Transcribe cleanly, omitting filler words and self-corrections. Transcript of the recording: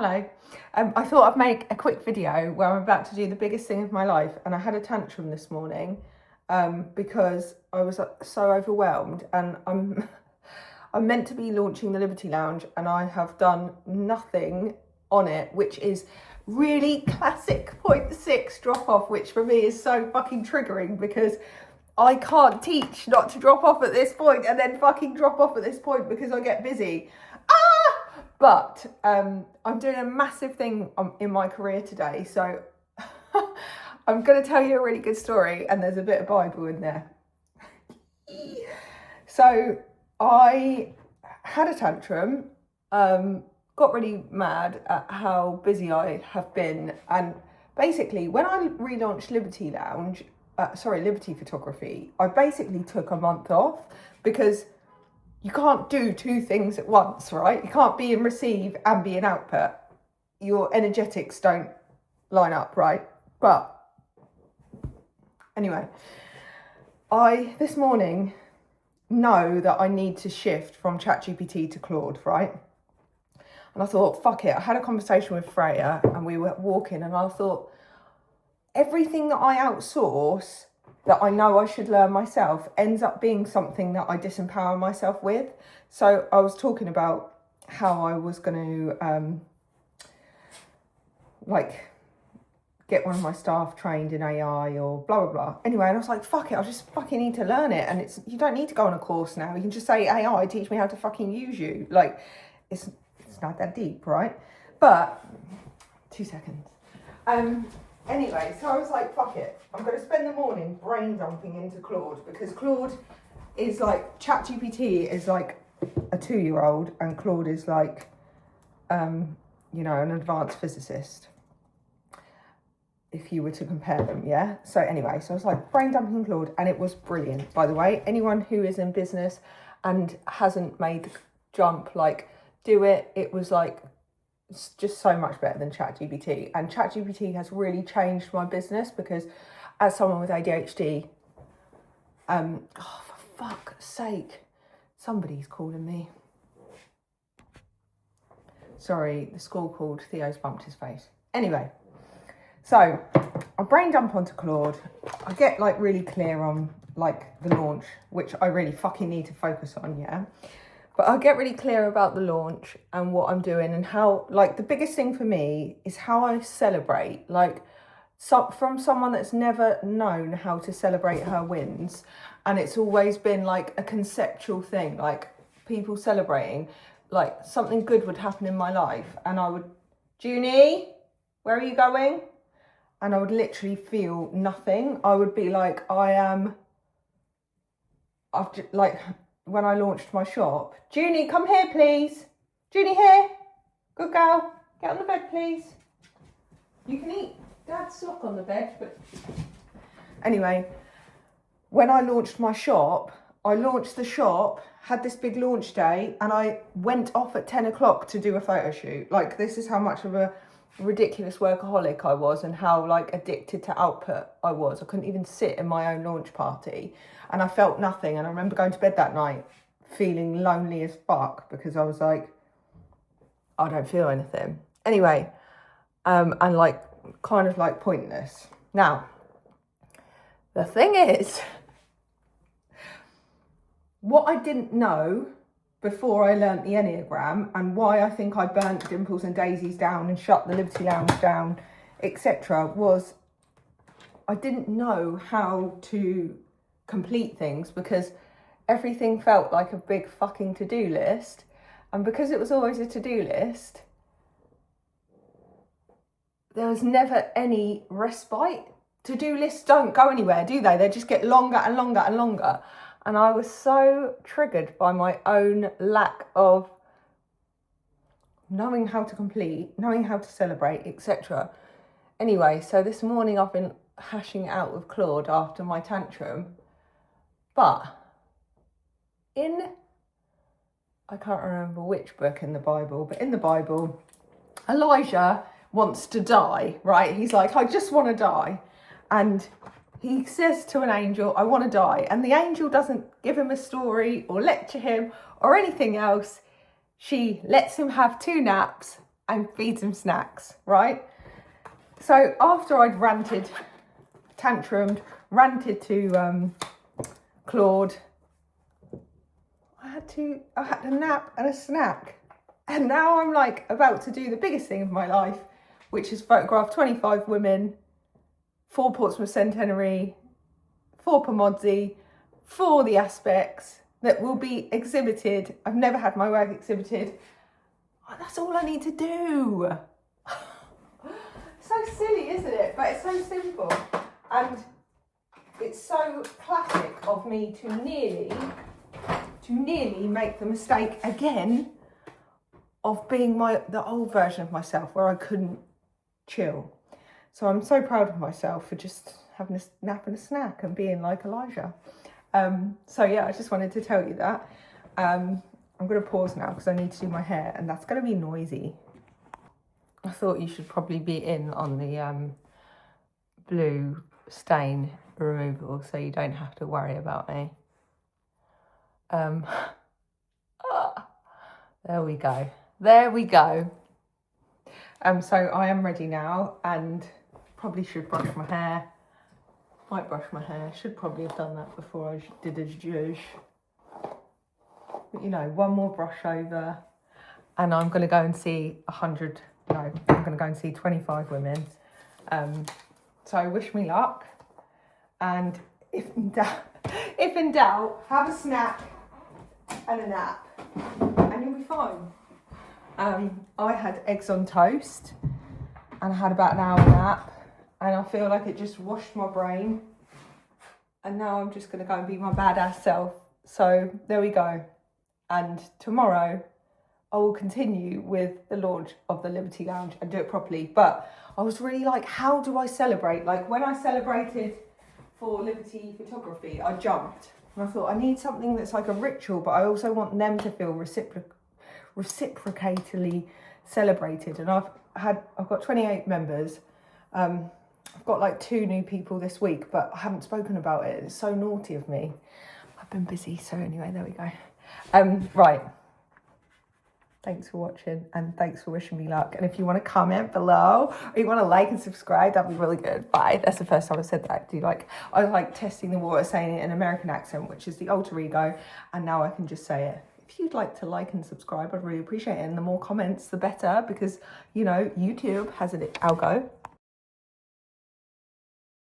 Hello. I thought I'd make a quick video where I'm about to do the biggest thing of my life, and I had a tantrum this morning because I was so overwhelmed, and I'm meant to be launching the Liberty Lounge and I have done nothing on it, which is really classic 0.6 drop off, which for me is so fucking triggering because I can't teach not to drop off at this point and then fucking drop off at this point because I get busy. But I'm doing a massive thing in my career today, so I'm going to tell you a really good story, and there's a bit of Bible in there. So I had a tantrum, got really mad at how busy I have been, and basically when I relaunched Liberty Lounge, Liberty Photography, I basically took a month off because you can't do two things at once, right? You can't be in receive and be in output. Your energetics don't line up, right? But anyway, I this morning know that I need to shift from ChatGPT to Claude, right? And I thought, fuck it. I had a conversation with Freya and we were walking, and I thought, everything that I outsource that I know I should learn myself ends up being something that I disempower myself with. So I was talking about how I was going to get one of my staff trained in AI or blah, blah, blah. Anyway, and I was like, fuck it, I just fucking need to learn it. And you don't need to go on a course now. You can just say, AI, teach me how to fucking use you. Like, it's not that deep, right? But 2 seconds. Anyway, so I was like, fuck it. I'm going to spend the morning brain dumping into Claude, because Claude is like, ChatGPT is like a 2-year-old and Claude is like, an advanced physicist, if you were to compare them, yeah? So anyway, so I was like brain dumping Claude, and it was brilliant, by the way. Anyone who is in business and hasn't made the jump, do it. It was it's just so much better than ChatGPT. And ChatGPT has really changed my business because as someone with ADHD, for fuck's sake, somebody's calling me. Sorry, the school called, Theo's bumped his face. Anyway, so I brain dump onto Claude. I get really clear on the launch, which I really fucking need to focus on, yeah? But I get really clear about the launch and what I'm doing, and how, the biggest thing for me is how I celebrate. From someone that's never known how to celebrate her wins, and it's always been a conceptual thing, people celebrating, something good would happen in my life, and I would, Junie, where are you going? And I would literally feel nothing. I would be when I launched my shop, Junie, come here, please. Junie, here. Good girl. Get on the bed, please. You can eat Dad's sock on the bed, but... Anyway, when I launched my shop, I launched the shop, had this big launch day, and I went off at 10 o'clock to do a photo shoot. This is how much of a ridiculous workaholic I was, and how addicted to output I was. I couldn't even sit in my own launch party, and I felt nothing. And I remember going to bed that night feeling lonely as fuck because I was I don't feel anything. Anyway, and kind of pointless. Now, the thing is, what I didn't know before I learnt the Enneagram, and why I think I burnt Dimples and Daisies down and shut the Liberty Lounge down, etc., was I didn't know how to complete things, because everything felt like a big fucking to-do list. And because it was always a to-do list, there was never any respite. To-do lists don't go anywhere, do they? They just get longer and longer and longer. And I was so triggered by my own lack of knowing how to complete, knowing how to celebrate, etc. Anyway, so this morning I've been hashing it out with Claude after my tantrum. But I can't remember which book in the Bible, but in the Bible, Elijah wants to die, right? He's like, I just want to die. And he says to an angel, I want to die. And the angel doesn't give him a story or lecture him or anything else. She lets him have 2 naps and feeds him snacks, right? So after I'd tantrumed, ranted to Claude, I had a nap and a snack. And now I'm like about to do the biggest thing of my life, which is photograph 25 women for Portsmouth Centenary, for Pomodzi, for the aspects that will be exhibited. I've never had my work exhibited. That's all I need to do. So silly, isn't it? But it's so simple. And it's so classic of me to nearly make the mistake again of being the old version of myself where I couldn't chill. So I'm so proud of myself for just having a nap and a snack and being like Elijah. So yeah, I just wanted to tell you that. I'm going to pause now because I need to do my hair and that's going to be noisy. I thought you should probably be in on the blue stain removal so you don't have to worry about me. There we go. There we go. So I am ready now and probably should brush my hair. Might brush my hair. Should probably have done that before I did a zhuzh. But you know, one more brush over and I'm going to go and see I'm going to go and see 25 women. So wish me luck. And if in doubt, have a snack and a nap and you'll be fine. I had eggs on toast and I had about an hour nap and I feel like it just washed my brain and now I'm just going to go and be my badass self. So there we go. And tomorrow I will continue with the launch of the Liberty Lounge and do it properly. But I was really like, how do I celebrate? Like when I celebrated for Liberty Photography, I jumped. And I thought I need something that's like a ritual, but I also want them to feel reciprocatedly celebrated. And I've got 28 members. I've got like 2 new people this week, but I haven't spoken about it. It's so naughty of me. I've been busy. So anyway, there we go. Right. Thanks for watching and thanks for wishing me luck. And if you want to comment below or you want to like and subscribe, that'd be really good. Bye. That's the first time I said that. I like testing the water, saying it in an American accent, which is the alter ego. And now I can just say it. If you'd like to like and subscribe, I'd really appreciate it. And the more comments, the better, because, you know, YouTube has an algo.